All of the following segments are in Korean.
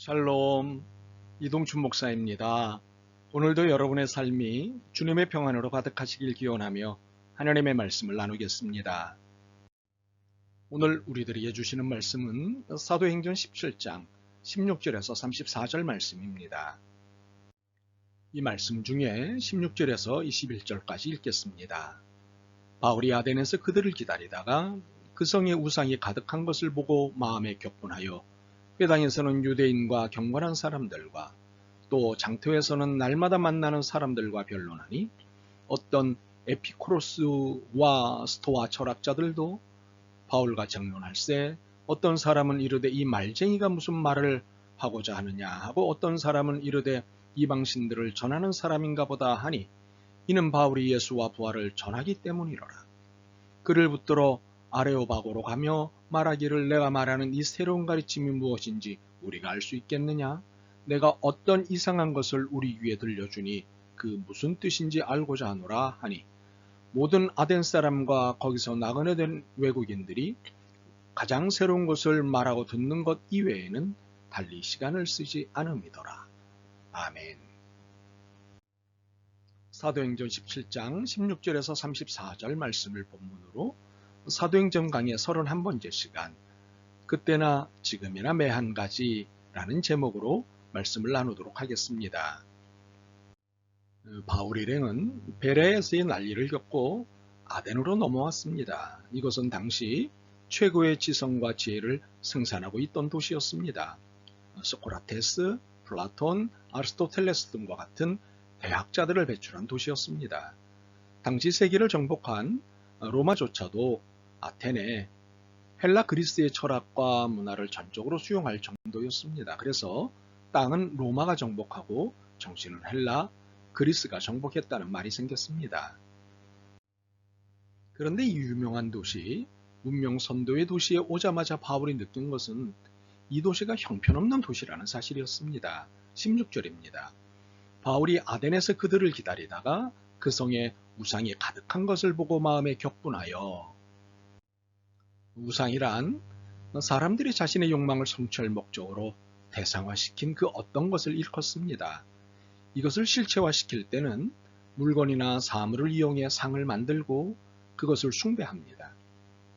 샬롬, 이동춘 목사입니다. 오늘도 여러분의 삶이 주님의 평안으로 가득하시길 기원하며 하나님의 말씀을 나누겠습니다. 오늘 우리들에게 주시는 말씀은 사도행전 17장 16절에서 34절 말씀입니다. 이 말씀 중에 16절에서 21절까지 읽겠습니다. 바울이 아덴에서 그들을 기다리다가 그 성에 우상이 가득한 것을 보고 마음에 격분하여 회당에서는 유대인과 경건한 사람들과 또 장터에서는 날마다 만나는 사람들과 변론하니 어떤 에피쿠로스와 스토아 철학자들도 바울과 정론할세 어떤 사람은 이르되 이 말쟁이가 무슨 말을 하고자 하느냐 하고 어떤 사람은 이르되 이방신들을 전하는 사람인가 보다 하니 이는 바울이 예수와 부활을 전하기 때문이로라. 그를 붙들어 아레오바고로 가며 말하기를 내가 말하는 이 새로운 가르침이 무엇인지 우리가 알 수 있겠느냐? 내가 어떤 이상한 것을 우리 귀에 들려주니 그 무슨 뜻인지 알고자 하노라 하니 모든 아덴 사람과 거기서 나그네 된 외국인들이 가장 새로운 것을 말하고 듣는 것 이외에는 달리 시간을 쓰지 않음이더라. 아멘. 사도행전 17장 16절에서 34절 말씀을 본문으로 사도행전 강의 31번째 시간 그때나 지금이나 매 한 가지라는 제목으로 말씀을 나누도록 하겠습니다. 바울 일행은 베레에서의 난리를 겪고 아덴으로 넘어왔습니다. 이것은 당시 최고의 지성과 지혜를 생산하고 있던 도시였습니다. 소크라테스, 플라톤, 아리스토텔레스 등과 같은 대학자들을 배출한 도시였습니다. 당시 세계를 정복한 로마조차도 아테네, 헬라 그리스의 철학과 문화를 전적으로 수용할 정도였습니다. 그래서 땅은 로마가 정복하고 정신은 헬라, 그리스가 정복했다는 말이 생겼습니다. 그런데 이 유명한 도시, 문명 선도의 도시에 오자마자 바울이 느낀 것은 이 도시가 형편없는 도시라는 사실이었습니다. 16절입니다. 바울이 아덴에서 그들을 기다리다가 그 성에 우상이 가득한 것을 보고 마음에 격분하여 우상이란 사람들이 자신의 욕망을 성취할 목적으로 대상화시킨 그 어떤 것을 일컫습니다. 이것을 실체화시킬 때는 물건이나 사물을 이용해 상을 만들고 그것을 숭배합니다.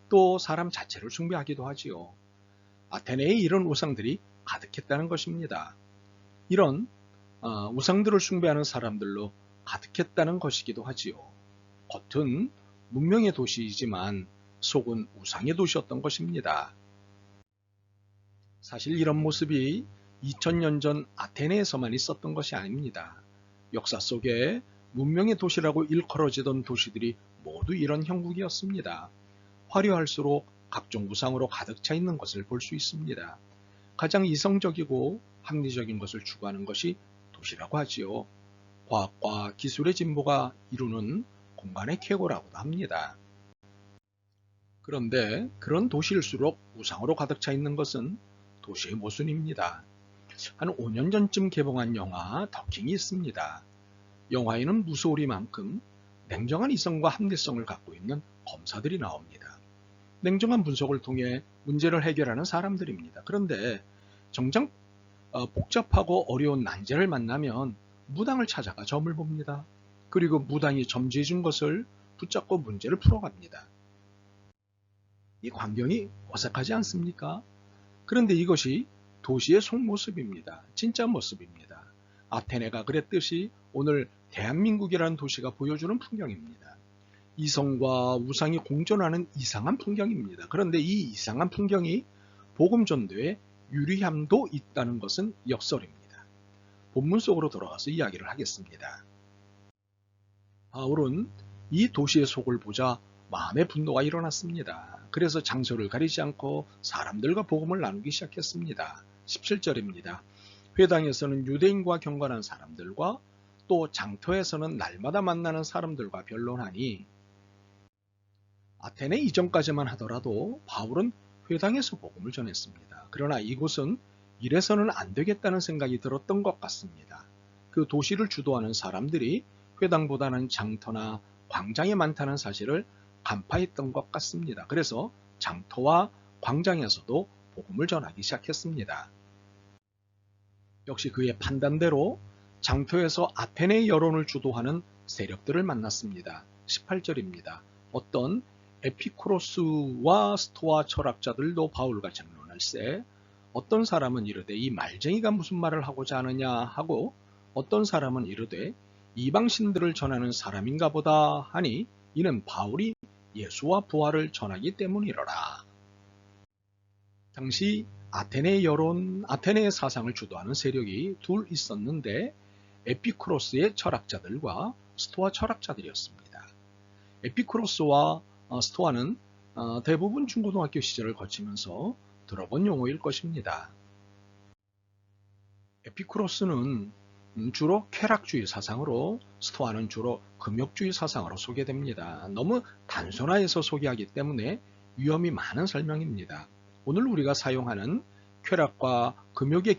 또 사람 자체를 숭배하기도 하지요. 아테네에 이런 우상들이 가득했다는 것입니다. 이런 우상들을 숭배하는 사람들로 가득했다는 것이기도 하지요. 겉은 문명의 도시이지만 속은 우상의 도시였던 것입니다. 사실 이런 모습이 2000년 전 아테네에서만 있었던 것이 아닙니다. 역사 속에 문명의 도시라고 일컬어지던 도시들이 모두 이런 형국이었습니다. 화려할수록 각종 우상으로 가득 차 있는 것을 볼 수 있습니다. 가장 이성적이고 합리적인 것을 추구하는 것이 도시라고 하지요. 과학과 기술의 진보가 이루는 공간의 쾌거라고도 합니다. 그런데 그런 도시일수록 우상으로 가득 차 있는 것은 도시의 모순입니다. 한 5년 전쯤 개봉한 영화 더킹이 있습니다. 영화에는 무소리만큼 냉정한 이성과 합리성을 갖고 있는 검사들이 나옵니다. 냉정한 분석을 통해 문제를 해결하는 사람들입니다. 그런데 정작 복잡하고 어려운 난제를 만나면 무당을 찾아가 점을 봅니다. 그리고 무당이 점지해 준 것을 붙잡고 문제를 풀어갑니다. 이 광경이 어색하지 않습니까? 그런데 이것이 도시의 속모습입니다. 진짜 모습입니다. 아테네가 그랬듯이 오늘 대한민국이라는 도시가 보여주는 풍경입니다. 이성과 우상이 공존하는 이상한 풍경입니다. 그런데 이 이상한 풍경이 복음 전도에 유리함도 있다는 것은 역설입니다. 본문 속으로 돌아가서 이야기를 하겠습니다. 바울은 이 도시의 속을 보자 마음의 분노가 일어났습니다. 그래서 장소를 가리지 않고 사람들과 복음을 나누기 시작했습니다. 17절입니다. 회당에서는 유대인과 경건한 사람들과 또 장터에서는 날마다 만나는 사람들과 변론하니 아테네 이전까지만 하더라도 바울은 회당에서 복음을 전했습니다. 그러나 이곳은 이래서는 안 되겠다는 생각이 들었던 것 같습니다. 그 도시를 주도하는 사람들이 회당보다는 장터나 광장에 많다는 사실을 간파했던 것 같습니다. 그래서 장터와 광장에서도 복음을 전하기 시작했습니다. 역시 그의 판단대로 장터에서 아테네의 여론을 주도하는 세력들을 만났습니다. 18절입니다. 어떤 에피쿠로스와 스토아 철학자들도 바울과 장론할세 어떤 사람은 이르되 이 말쟁이가 무슨 말을 하고자 하느냐 하고 어떤 사람은 이르되 이방신들을 전하는 사람인가 보다 하니 이는 바울이 예수와 부활을 전하기 때문이로라. 당시 아테네의 여론, 아테네의 사상을 주도하는 세력이 둘 있었는데 에피쿠로스의 철학자들과 스토아 철학자들이었습니다. 에피쿠로스와 스토아는 대부분 중고등학교 시절을 거치면서 들어본 용어일 것입니다. 에피쿠로스는 주로 쾌락주의 사상으로, 스토아는 주로 금욕주의 사상으로 소개됩니다. 너무 단순화해서 소개하기 때문에 위험이 많은 설명입니다. 오늘 우리가 사용하는 쾌락과 금욕의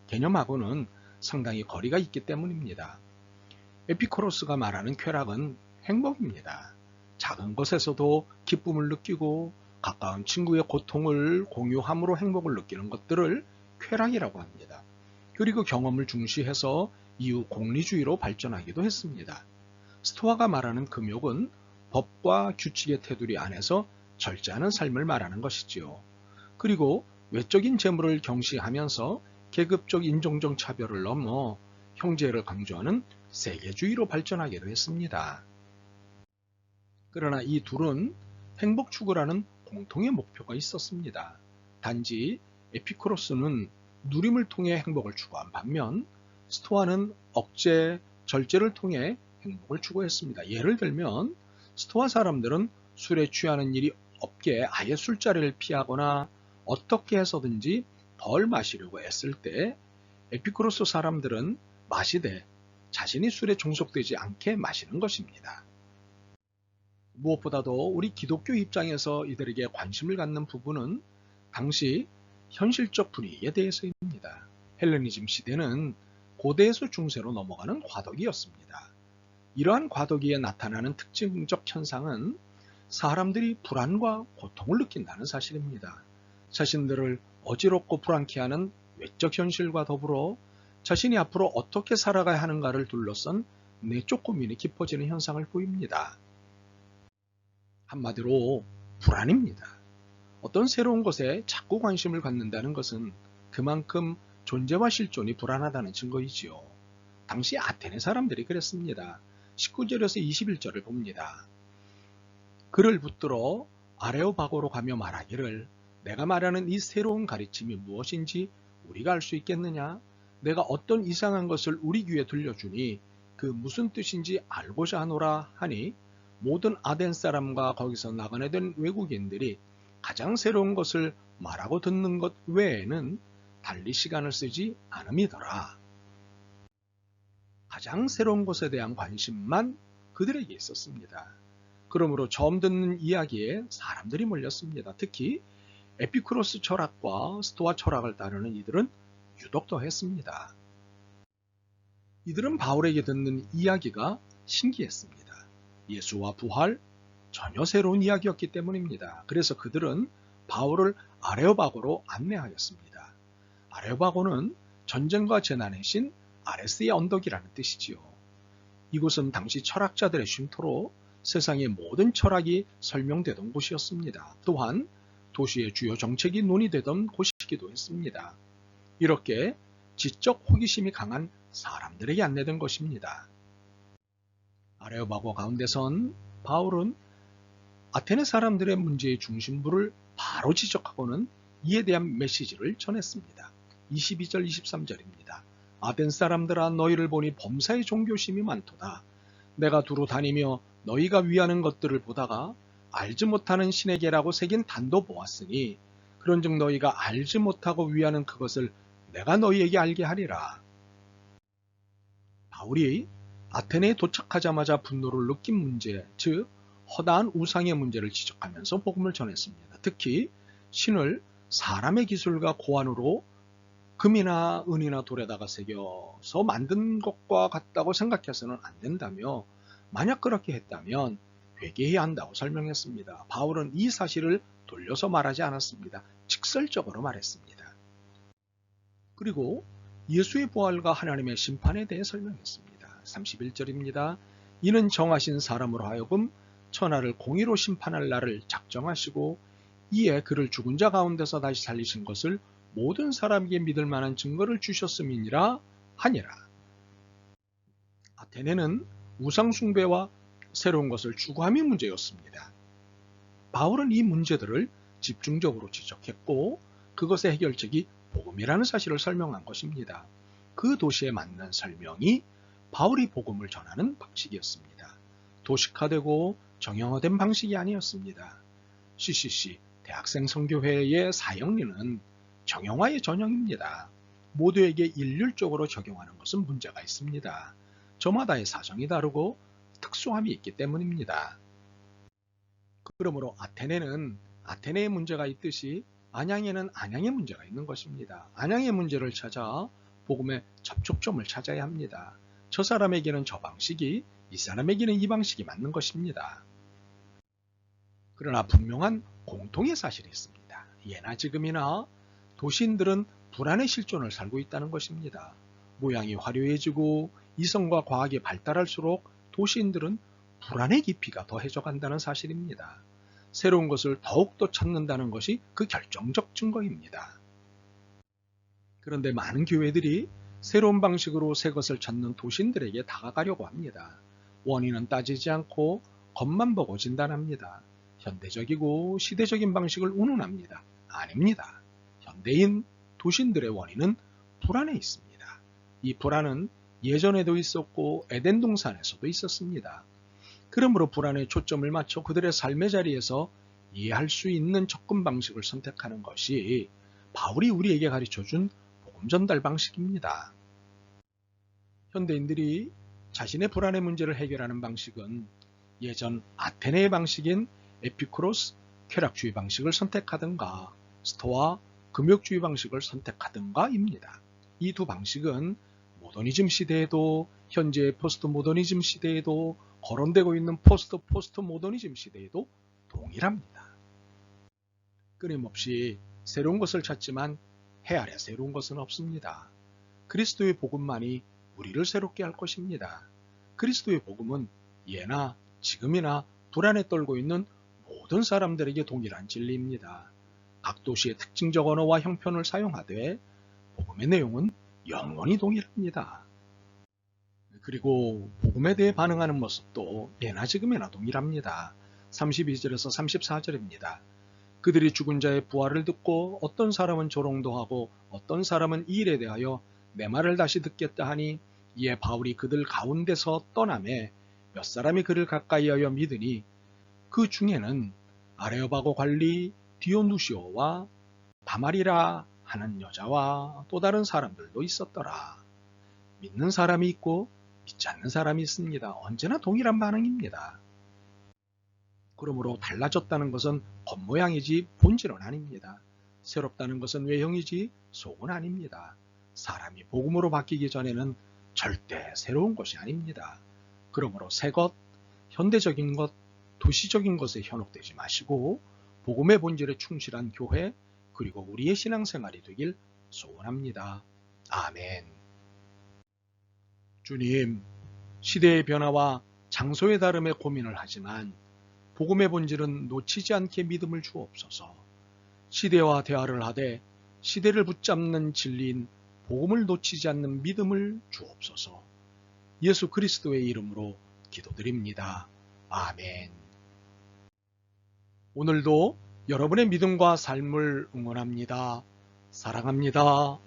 개념하고는 상당히 거리가 있기 때문입니다. 에피쿠로스가 말하는 쾌락은 행복입니다. 작은 것에서도 기쁨을 느끼고 가까운 친구의 고통을 공유함으로 행복을 느끼는 것들을 쾌락이라고 합니다. 그리고 경험을 중시해서 이후 공리주의로 발전하기도 했습니다. 스토아가 말하는 금욕은 법과 규칙의 테두리 안에서 절제하는 삶을 말하는 것이지요. 그리고 외적인 재물을 경시하면서 계급적 인종적 차별을 넘어 형제를 강조하는 세계주의로 발전하기도 했습니다. 그러나 이 둘은 행복 추구라는 공통의 목표가 있었습니다. 단지 에피쿠로스는 누림을 통해 행복을 추구한 반면 스토아는 억제, 절제를 통해 행복을 추구했습니다. 예를 들면 스토아 사람들은 술에 취하는 일이 없게 아예 술자리를 피하거나 어떻게 해서든지 덜 마시려고 애쓸 때 에피쿠로스 사람들은 마시되 자신이 술에 종속되지 않게 마시는 것입니다. 무엇보다도 우리 기독교 입장에서 이들에게 관심을 갖는 부분은 당시 현실적 분위기에 대해서입니다. 헬레니즘 시대는 고대에서 중세로 넘어가는 과도기였습니다. 이러한 과도기에 나타나는 특징적 현상은 사람들이 불안과 고통을 느낀다는 사실입니다. 자신들을 어지럽고 불안케 하는 외적 현실과 더불어 자신이 앞으로 어떻게 살아가야 하는가를 둘러싼 내적 고민이 깊어지는 현상을 보입니다. 한마디로 불안입니다. 어떤 새로운 것에 자꾸 관심을 갖는다는 것은 그만큼 존재와 실존이 불안하다는 증거이지요. 당시 아테네 사람들이 그랬습니다. 19절에서 21절을 봅니다. 그를 붙들어 아레오바고로 가며 말하기를 내가 말하는 이 새로운 가르침이 무엇인지 우리가 알 수 있겠느냐? 내가 어떤 이상한 것을 우리 귀에 들려주니 그 무슨 뜻인지 알고자 하노라 하니 모든 아덴 사람과 거기서 나그네된 외국인들이 가장 새로운 것을 말하고 듣는 것 외에는 달리 시간을 쓰지 않음이더라. 가장 새로운 것에 대한 관심만 그들에게 있었습니다. 그러므로 처음 듣는 이야기에 사람들이 몰렸습니다. 특히 에피쿠로스 철학과 스토아 철학을 따르는 이들은 유독 더했습니다. 이들은 바울에게 듣는 이야기가 신기했습니다. 예수와 부활, 전혀 새로운 이야기였기 때문입니다. 그래서 그들은 바울을 아레오바고로 안내하였습니다. 아레오바고는 전쟁과 재난의 신 아레스의 언덕이라는 뜻이지요. 이곳은 당시 철학자들의 쉼터로 세상의 모든 철학이 설명되던 곳이었습니다. 또한 도시의 주요 정책이 논의되던 곳이기도 했습니다. 이렇게 지적 호기심이 강한 사람들에게 안내된 것입니다. 아레오바고 가운데선 바울은 아테네 사람들의 문제의 중심부를 바로 지적하고는 이에 대한 메시지를 전했습니다. 22절 23절입니다. 아덴 사람들아 너희를 보니 범사의 종교심이 많도다. 내가 두루 다니며 너희가 위하는 것들을 보다가 알지 못하는 신에게라고 새긴 단도 보았으니 그런즉 너희가 알지 못하고 위하는 그것을 내가 너희에게 알게 하리라. 바울이 아테네에 도착하자마자 분노를 느낀 문제, 즉 허다한 우상의 문제를 지적하면서 복음을 전했습니다. 특히 신을 사람의 기술과 고안으로 금이나 은이나 돌에다가 새겨서 만든 것과 같다고 생각해서는 안 된다며 만약 그렇게 했다면 회개해야 한다고 설명했습니다. 바울은 이 사실을 돌려서 말하지 않았습니다. 직설적으로 말했습니다. 그리고 예수의 부활과 하나님의 심판에 대해 설명했습니다. 31절입니다. 이는 정하신 사람으로 하여금 천하를 공의로 심판할 날을 작정하시고 이에 그를 죽은 자 가운데서 다시 살리신 것을 모든 사람에게 믿을 만한 증거를 주셨음이니라 하니라. 아테네는 우상숭배와 새로운 것을 추구함이 문제였습니다. 바울은 이 문제들을 집중적으로 지적했고 그것의 해결책이 복음이라는 사실을 설명한 것입니다. 그 도시에 맞는 설명이 바울이 복음을 전하는 방식이었습니다. 도식화되고 정형화된 방식이 아니었습니다. CCC 대학생 선교회의 사형리는 정형화의 전형입니다. 모두에게 일률적으로 적용하는 것은 문제가 있습니다. 저마다의 사정이 다르고 특수함이 있기 때문입니다. 그러므로 아테네는 아테네의 문제가 있듯이 안양에는 안양의 문제가 있는 것입니다. 안양의 문제를 찾아 복음의 접촉점을 찾아야 합니다. 저 사람에게는 저 방식이, 이 사람에게는 이 방식이 맞는 것입니다. 그러나 분명한 공통의 사실이 있습니다. 예나 지금이나 도시인들은 불안의 실존을 살고 있다는 것입니다. 모양이 화려해지고 이성과 과학이 발달할수록 도시인들은 불안의 깊이가 더해져 간다는 사실입니다. 새로운 것을 더욱더 찾는다는 것이 그 결정적 증거입니다. 그런데 많은 교회들이 새로운 방식으로 새 것을 찾는 도시인들에게 다가가려고 합니다. 원인은 따지지 않고 겉만 보고 진단합니다. 현대적이고 시대적인 방식을 운운합니다. 아닙니다. 현대인 도시인들의 원인은 불안에 있습니다. 이 불안은 예전에도 있었고 에덴 동산에서도 있었습니다. 그러므로 불안에 초점을 맞춰 그들의 삶의 자리에서 이해할 수 있는 접근 방식을 선택하는 것이 바울이 우리에게 가르쳐준 복음 전달 방식입니다. 현대인들이 자신의 불안의 문제를 해결하는 방식은 예전 아테네의 방식인 에피쿠로스 쾌락주의 방식을 선택하든가 스토아 금욕주의 방식을 선택하든가입니다. 이 두 방식은 모더니즘 시대에도 현재의 포스트 모더니즘 시대에도 거론되고 있는 포스트 모더니즘 시대에도 동일합니다. 끊임없이 새로운 것을 찾지만 해 아래 새로운 것은 없습니다. 그리스도의 복음만이 우리를 새롭게 할 것입니다. 그리스도의 복음은 예나 지금이나 불안에 떨고 있는 모든 사람들에게 동일한 진리입니다. 각 도시의 특징적 언어와 형편을 사용하되 복음의 내용은 영원히 동일합니다. 그리고 복음에 대해 반응하는 모습도 예나 지금이나 동일합니다. 32절에서 34절입니다. 그들이 죽은 자의 부활을 듣고 어떤 사람은 조롱도 하고 어떤 사람은 이 일에 대하여 내 말을 다시 듣겠다 하니 이에 바울이 그들 가운데서 떠나매 몇 사람이 그를 가까이하여 믿으니 그 중에는 아레오바고 관리 디오누시오와 다말이라 하는 여자와 또 다른 사람들도 있었더라. 믿는 사람이 있고 믿지 않는 사람이 있습니다. 언제나 동일한 반응입니다. 그러므로 달라졌다는 것은 겉모양이지 본질은 아닙니다. 새롭다는 것은 외형이지 속은 아닙니다. 사람이 복음으로 바뀌기 전에는 절대 새로운 것이 아닙니다. 그러므로 새 것, 현대적인 것, 도시적인 것에 현혹되지 마시고 복음의 본질에 충실한 교회 그리고 우리의 신앙생활이 되길 소원합니다. 아멘. 주님, 시대의 변화와 장소의 다름에 고민을 하지만 복음의 본질은 놓치지 않게 믿음을 주옵소서. 시대와 대화를 하되 시대를 붙잡는 진리인 복음을 놓치지 않는 믿음을 주옵소서. 예수 그리스도의 이름으로 기도드립니다. 아멘. 오늘도 여러분의 믿음과 삶을 응원합니다. 사랑합니다.